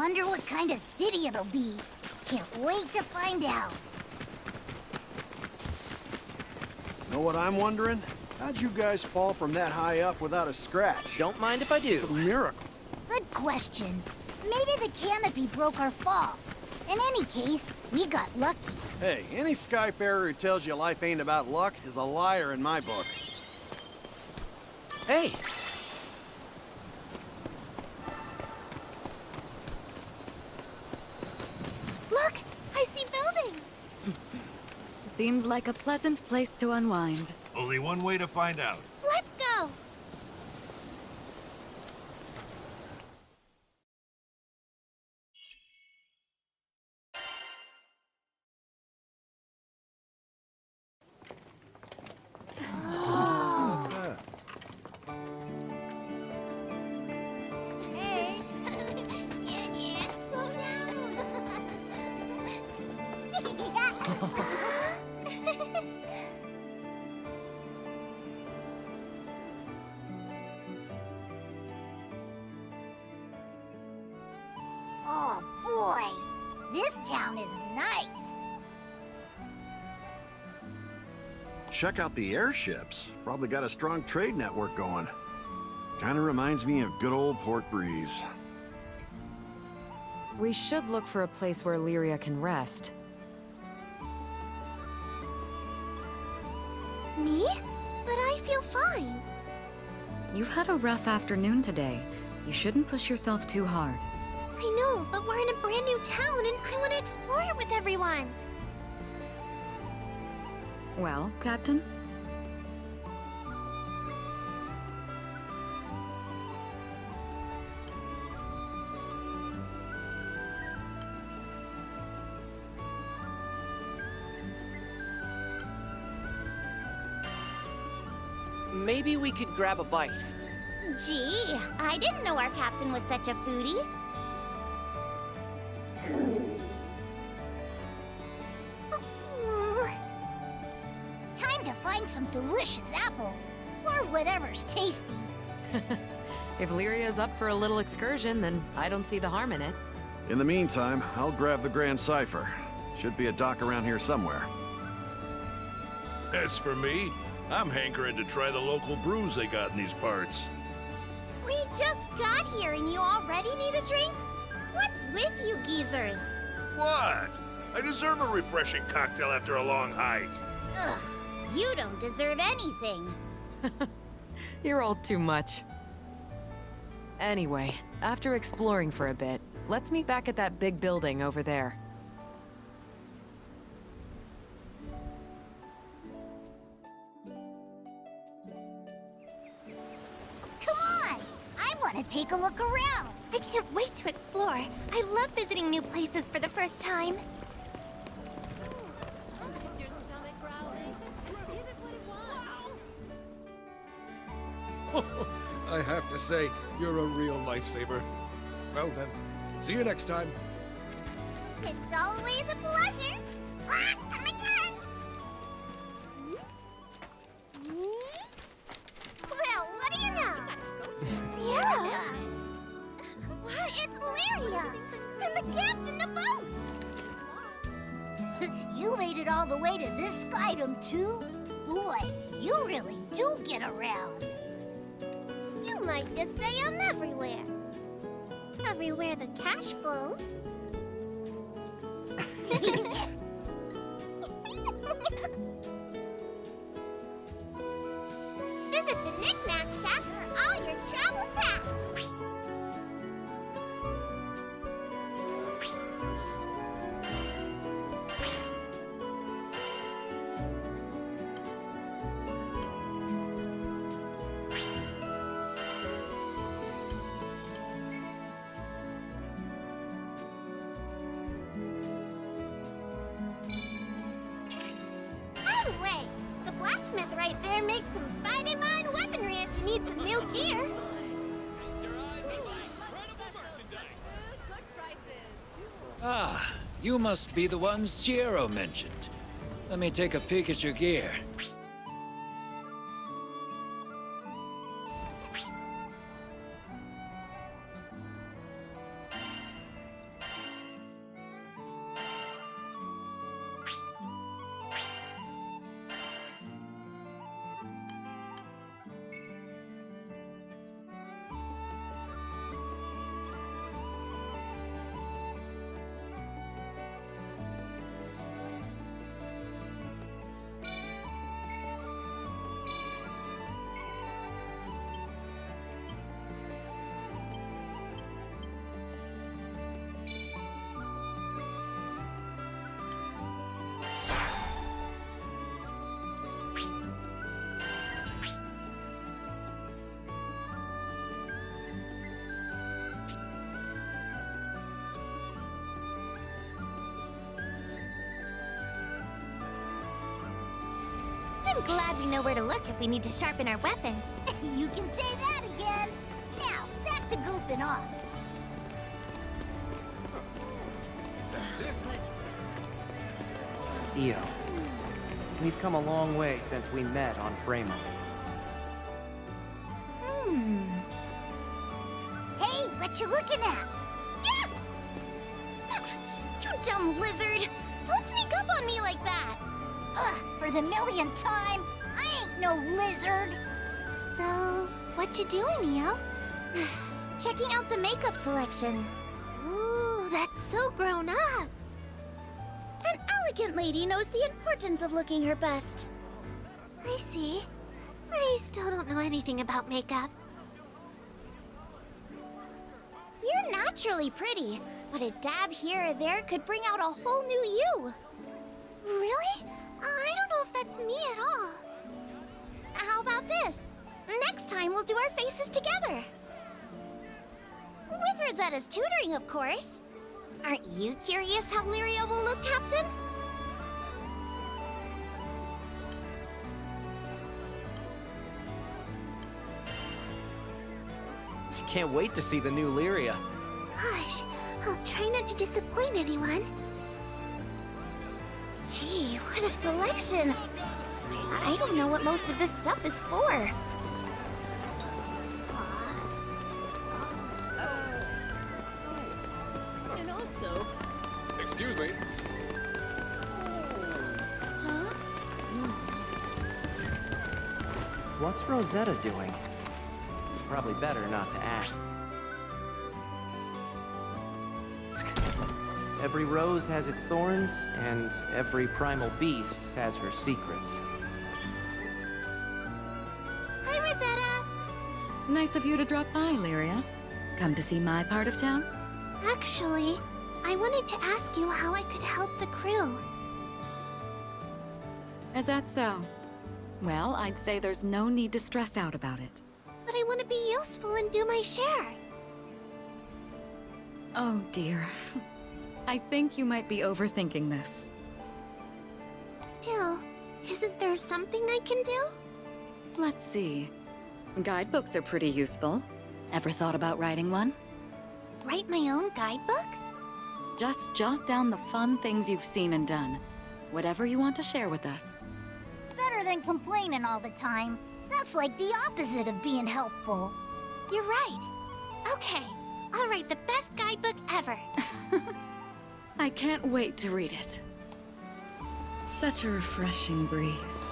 Wonder what kind of city it'll be. Can't wait to find out. Know what I'm wondering? How'd you guys fall from that high up without a scratch? Don't mind if I do. It's a miracle. Good question. Maybe the canopy broke our fall. In any case, we got lucky. Hey, any skyfarer who tells you life ain't about luck is a liar in my book. Hey! Look! I see buildings! Seems like a pleasant place to unwind. Only one way to find out. Let's go! Hey! Yeah, slow down! Oh boy, this town is nice. Check out the airships. Probably got a strong trade network going. Kinda reminds me of good old Port Breeze. We should look for a place where Lyria can rest. Me? But I feel fine. You've had a rough afternoon today. You shouldn't push yourself too hard. I know, but we're in a brand new town and I want to explore it with everyone. Well, Captain? Maybe we could grab a bite. Gee, I didn't know our captain was such a foodie. Time to find some delicious apples, or whatever's tasty. If Lyria's up for a little excursion, then I don't see the harm in it. In the meantime, I'll grab the Grand Cipher. Should be a dock around here somewhere. As for me, I'm hankering to try the local brews they got in these parts. We just got here and you already need a drink? What's with you geezers? What? I deserve a refreshing cocktail after a long hike. Ugh, you don't deserve anything. You're all too much. Anyway, after exploring for a bit, let's meet back at that big building over there. Come on! I want to take a look around. I can't wait to explore. I love visiting new places for the first time. I have to say, you're a real lifesaver. Well then, see you next time. It's always a pleasure. Come again. Well, what do you know? Sierra? What? It's Lyria! And the captain of the boat! You made it all the way to this skydom, too? Boy, you really do get around. You might just say I'm everywhere. Everywhere the cash flows. Visit the Knick-Knack Shack for all your travel tap. By the way, the blacksmith right there makes some fine weaponry if you need some new gear. Ah, you must be the ones Ciero mentioned. Let me take a peek at your gear. I'm glad we know where to look if we need to sharpen our weapons. You can say that again. Now, back to goofing off. Io, we've come a long way since we met on Framo. Hey, what you looking at? Yeah! You dumb lizard! Don't sneak up on me like that! Ugh, for the millionth time, I ain't no lizard! So, what you doing, Neo? Checking out the makeup selection. Ooh, that's so grown up! An elegant lady knows the importance of looking her best. I see. I still don't know anything about makeup. You're naturally pretty, but a dab here or there could bring out a whole new you. Really? I don't know if that's me at all. How about this? Next time we'll do our faces together. With Rosetta's tutoring, of course. Aren't you curious how Lyria will look, Captain? I can't wait to see the new Lyria. Gosh, I'll try not to disappoint anyone. Gee, what a selection! I don't know what most of this stuff is for. And also... Excuse me. What's Rosetta doing? Probably better not to ask. Every rose has its thorns, and every primal beast has her secrets. Hi, Rosetta! Nice of you to drop by, Lyria. Come to see my part of town? Actually, I wanted to ask you how I could help the crew. Is that so? Well, I'd say there's no need to stress out about it. But I want to be useful and do my share. Oh dear. I think you might be overthinking this. Still, isn't there something I can do? Let's see. Guidebooks are pretty useful. Ever thought about writing one? Write my own guidebook? Just jot down the fun things you've seen and done. Whatever you want to share with us. Better than complaining all the time. That's like the opposite of being helpful. You're right. Okay, I'll write the best guidebook ever. I can't wait to read it. Such a refreshing breeze.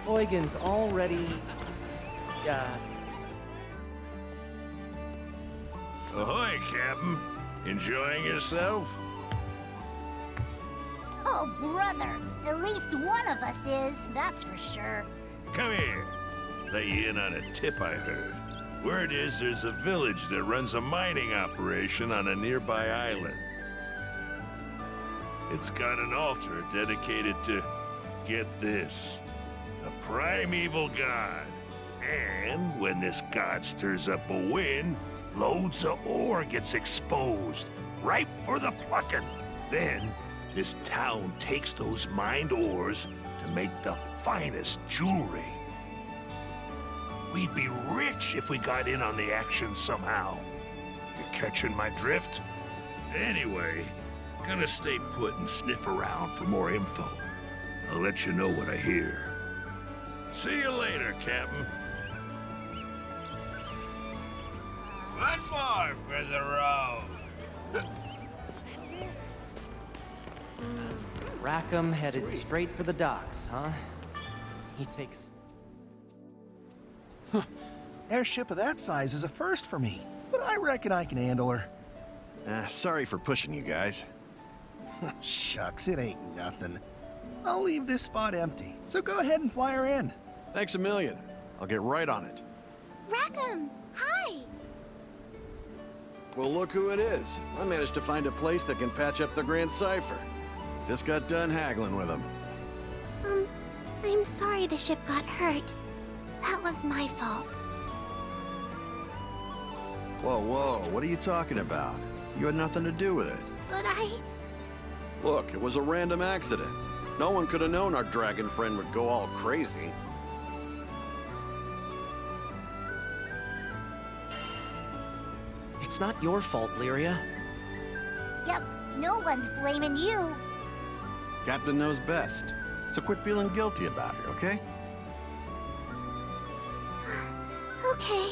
Eugen's already... Ahoy, Captain. Enjoying yourself? Oh, brother. At least one of us is, that's for sure. Come here. Let you in on a tip I heard. Word is there's a village that runs a mining operation on a nearby island. It's got an altar dedicated to, get this, a primeval god. And when this god stirs up a wind, loads of ore gets exposed, ripe for the plucking. Then, this town takes those mined ores to make the finest jewelry. We'd be rich if we got in on the action somehow. You catching my drift? Anyway, gonna stay put and sniff around for more info. I'll let you know what I hear. See you later, Captain. One more for the road. Rackham headed straight for the docks, huh? He takes... Airship of that size is a first for me, but I reckon I can handle her. Sorry for pushing you guys. Shucks, it ain't nothing. I'll leave this spot empty, so go ahead and fly her in. Thanks a million. I'll get right on it. Rackham, hi! Well, look who it is. I managed to find a place that can patch up the Grand Cipher. Just got done haggling with him. I'm sorry the ship got hurt. That was my fault. Whoa, whoa, what are you talking about? You had nothing to do with it. But Look, it was a random accident. No one could have known our dragon friend would go all crazy. It's not your fault, Lyria. Yep, no one's blaming you. Captain knows best. So quit feeling guilty about it, okay? Okay.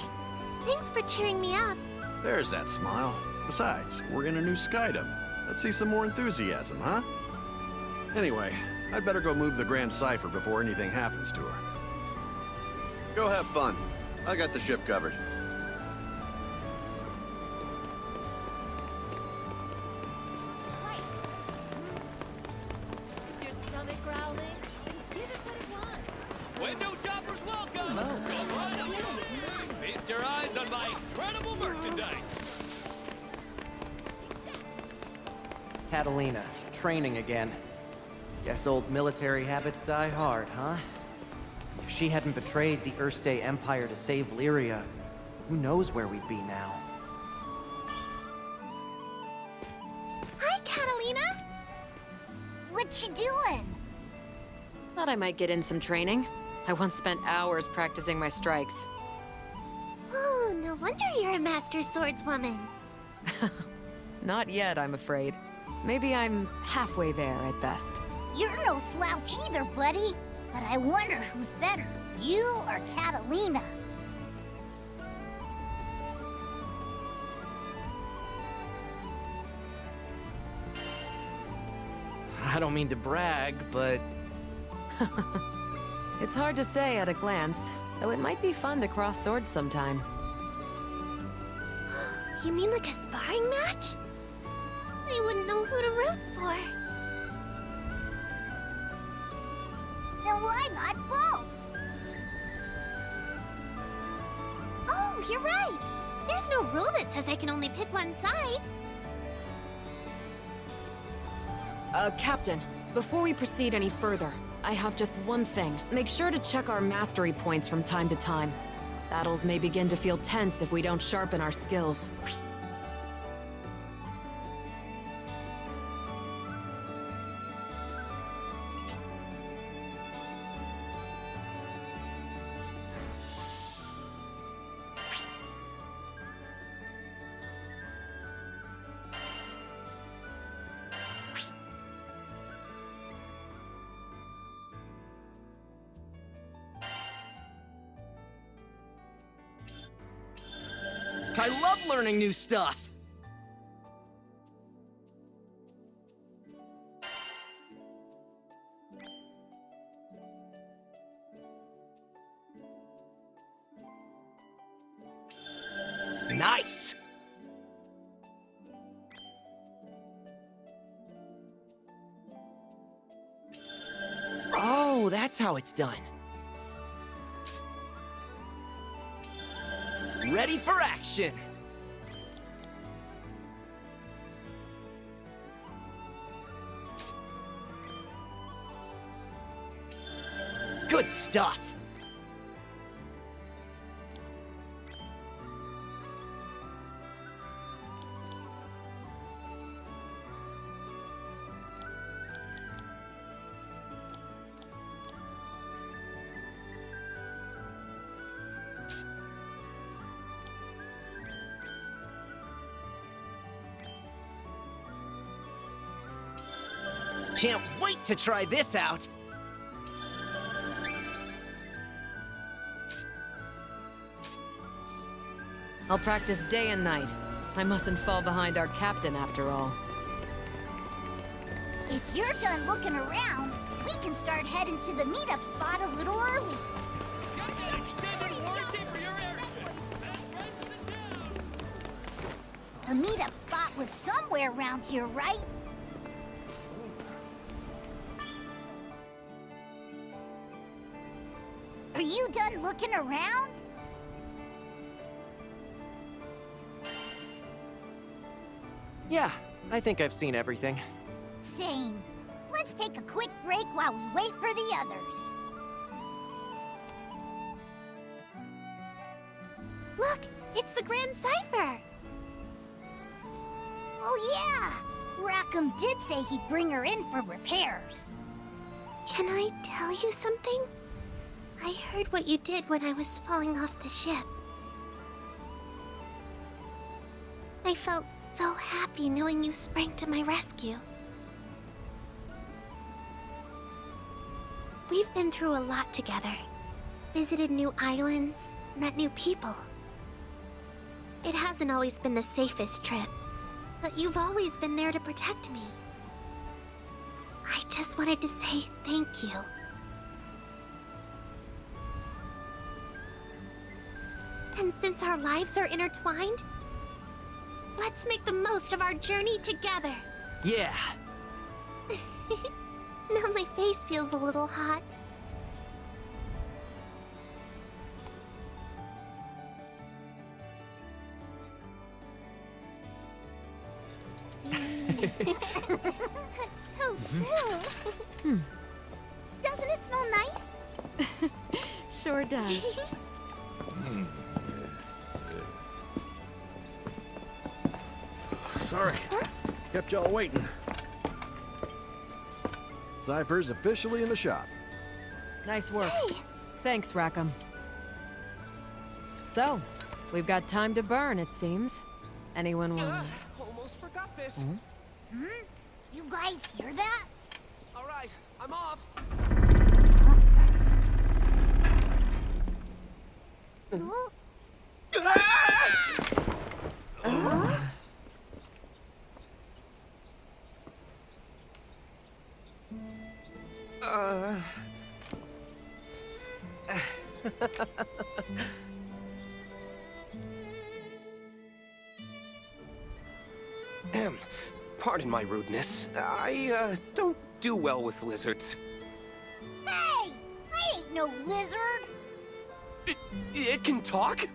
Thanks for cheering me up. There's that smile. Besides, we're in a new skydom. Let's see some more enthusiasm, huh? Anyway, I'd better go move the Grand Cipher before anything happens to her. Go have fun. I got the ship covered. Is your stomach growling? Give it what it wants. Window shoppers welcome! Come right up here. Feast your eyes on my incredible merchandise! Catalina, training again. Guess old military habits die hard, huh? If she hadn't betrayed the Erste Empire to save Lyria, who knows where we'd be now? Hi, Catalina. What you doing? Thought I might get in some training. I once spent hours practicing my strikes. Oh, no wonder you're a master swordswoman. Not yet, I'm afraid. Maybe I'm halfway there at best. You're no slouch either, buddy. But I wonder who's better, you or Catalina? I don't mean to brag, but It's hard to say at a glance, though it might be fun to cross swords sometime. You mean like a sparring match? I wouldn't know who to root for. Then why not both? Oh, you're right. There's no rule that says I can only pick one side. Captain, before we proceed any further, I have just one thing. Make sure to check our mastery points from time to time. Battles may begin to feel tense if we don't sharpen our skills. I love learning new stuff! Nice! Oh, that's how it's done. Ready for action! Good stuff! Can't wait to try this out! I'll practice day and night. I mustn't fall behind our captain after all. If you're done looking around, we can start heading to the meetup spot a little early. Got that extended warranty for your airship! That's right to the town! The meetup spot was somewhere around here, right? Are you done looking around? Yeah, I think I've seen everything. Same. Let's take a quick break while we wait for the others. Look, it's the Grand Cipher. Oh, yeah! Rackham did say he'd bring her in for repairs. Can I tell you something? I heard what you did when I was falling off the ship. I felt so happy knowing you sprang to my rescue. We've been through a lot together. Visited new islands, met new people. It hasn't always been the safest trip, but you've always been there to protect me. I just wanted to say thank you. And since our lives are intertwined, let's make the most of our journey together. Yeah. Now my face feels a little hot. That's so true. Doesn't it smell nice? Sure does. Sorry. Kept y'all waiting. Cypher's officially in the shop. Nice work. Hey! Thanks, Rackham. So, we've got time to burn, it seems. Anyone want... Almost forgot this. You guys hear that? All right, I'm off. Pardon my rudeness. I don't do well with lizards. Hey! I ain't no lizard! It can talk?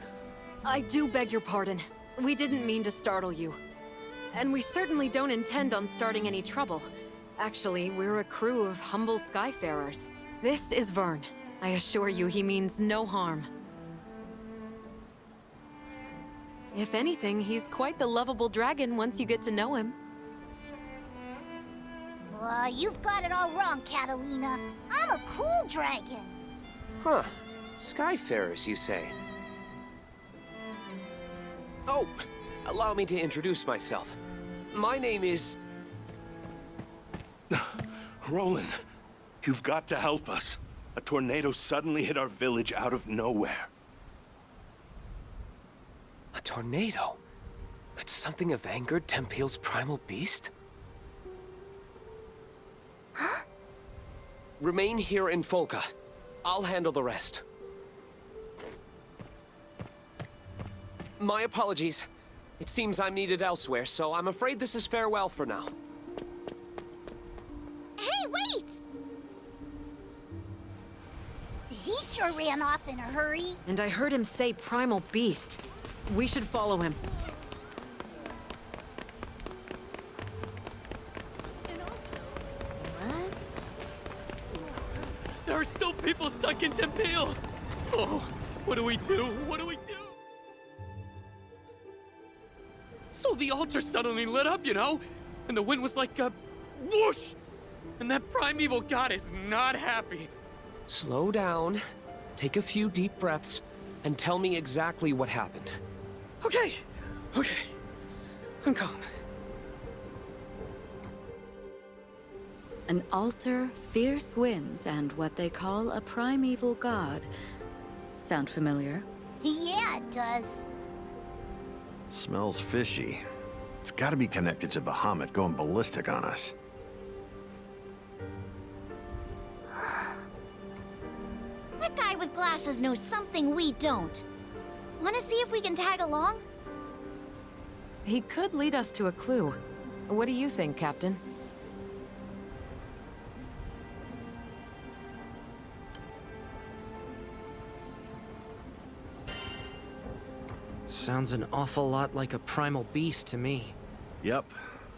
I do beg your pardon. We didn't mean to startle you. And we certainly don't intend on starting any trouble. Actually, we're a crew of humble skyfarers. This is Vern. I assure you he means no harm. If anything, he's quite the lovable dragon once you get to know him. You've got it all wrong, Catalina. I'm a cool dragon. Huh. Skyfarers, you say? Oh, allow me to introduce myself. My name is... Roland, you've got to help us. A tornado suddenly hit our village out of nowhere. A tornado? Could something have angered Tempeal's primal beast? Huh? Remain here in Folca. I'll handle the rest. My apologies. It seems I'm needed elsewhere, so I'm afraid this is farewell for now. Hey, wait! He sure ran off in a hurry. And I heard him say primal beast. We should follow him. There are still people stuck in Tempeal! Oh, what do we do? What do we do? So the altar suddenly lit up, you know? And the wind was like a whoosh! And that primeval god is not happy. Slow down, take a few deep breaths, and tell me exactly what happened. Okay. I'm calm. An altar, fierce winds, and what they call a primeval god. Sound familiar? Yeah, it does. Smells fishy. It's gotta be connected to Bahamut going ballistic on us. That guy with glasses knows something we don't. Want to see if we can tag along? He could lead us to a clue. What do you think, Captain? Sounds an awful lot like a primal beast to me. Yep,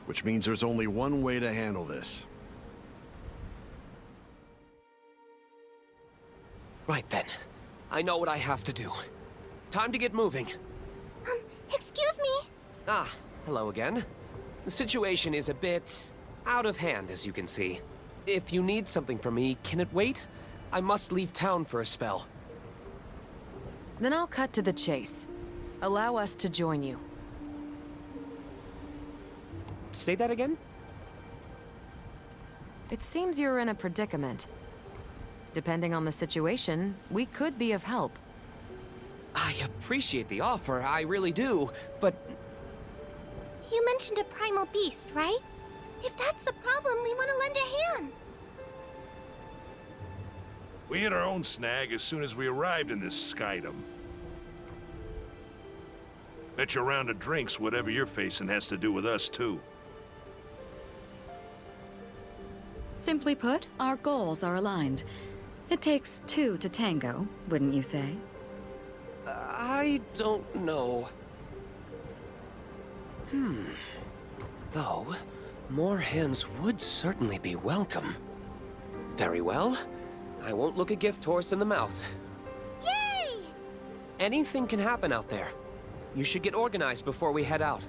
which means there's only one way to handle this. Right then. I know what I have to do. Time to get moving. Excuse me? Ah, hello again. The situation is a bit out of hand, as you can see. If you need something from me, can it wait? I must leave town for a spell. Then I'll cut to the chase. Allow us to join you. Say that again? It seems you're in a predicament. Depending on the situation, we could be of help. I appreciate the offer, I really do, but... You mentioned a primal beast, right? If that's the problem, we want to lend a hand. We hit our own snag as soon as we arrived in this skydom. Bet your round of drinks whatever you're facing has to do with us, too. Simply put, our goals are aligned. It takes two to tango, wouldn't you say? I don't know. Though, more hands would certainly be welcome. Very well. I won't look a gift horse in the mouth. Yay! Anything can happen out there. You should get organized before we head out.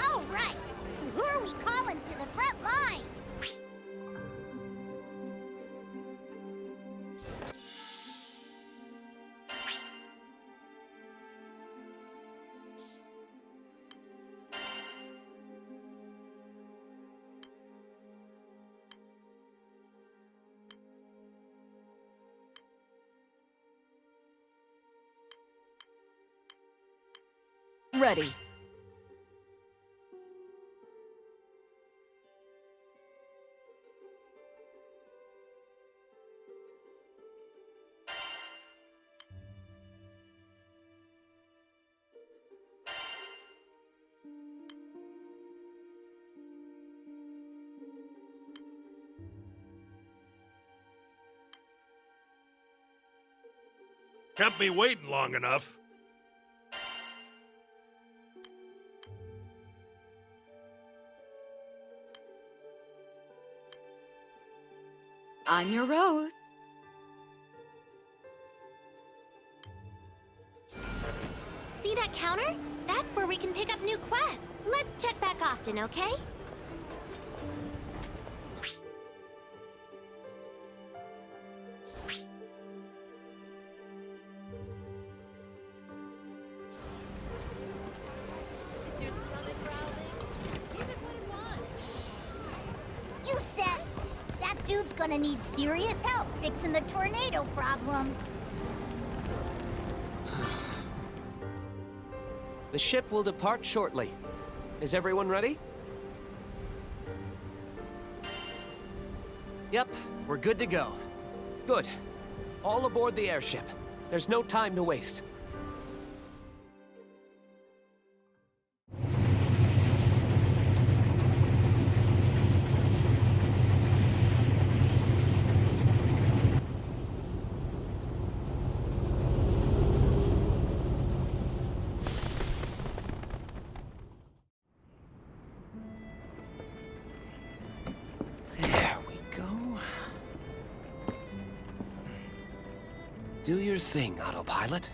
All right. So who are we calling to the front line? Ready. Kept me waiting long enough. I'm your Rose. See that counter? That's where we can pick up new quests. Let's check back often, okay? You set! That dude's gonna need serious help fixing the tornado problem. The ship will depart shortly. Is everyone ready? Yep, we're good to go. Good. All aboard the airship. There's no time to waste. There we go. Do your thing, autopilot.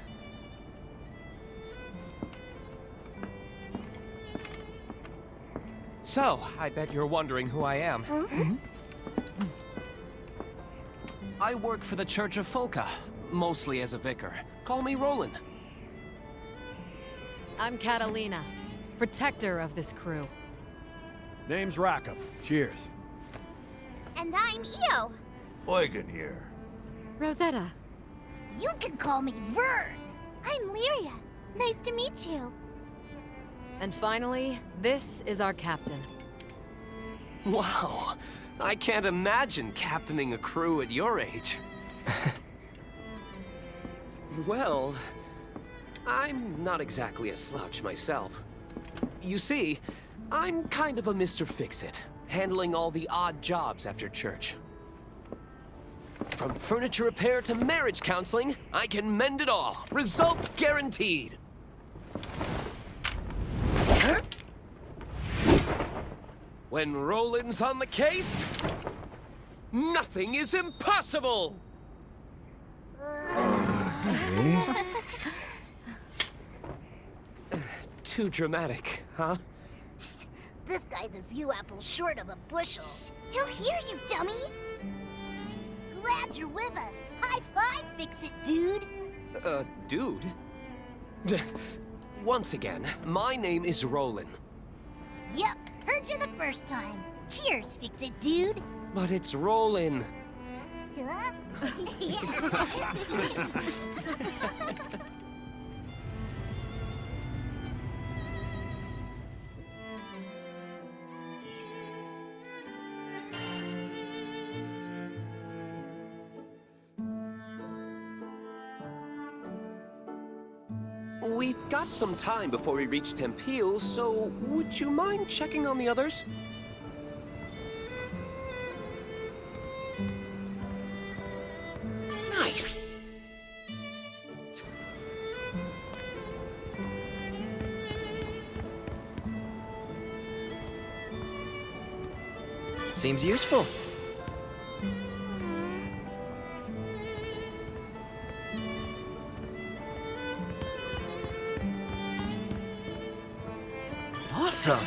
So, I bet you're wondering who I am. I work for the Church of Folka, mostly as a vicar. Call me Roland. I'm Catalina, protector of this crew. Name's Rackham. Cheers. And I'm Io. Eugen here. Rosetta. You can call me Vern. I'm Lyria. Nice to meet you. And finally, this is our captain. Wow, I can't imagine captaining a crew at your age. Well, I'm not exactly a slouch myself. You see, I'm kind of a Mr. Fix-It, handling all the odd jobs after church. From furniture repair to marriage counseling, I can mend it all. Results guaranteed. When Roland's on the case, nothing is impossible! See? Too dramatic, huh? This guy's a few apples short of a bushel. He'll hear you, dummy. Glad you're with us. High five, Fix-It Dude. Dude? Once again, my name is Roland. Yep, heard you the first time. Cheers, Fix-It Dude. But it's Roland. Huh? We've got some time before we reach Tempeal, so would you mind checking on the others? Nice! Seems useful. Awesome!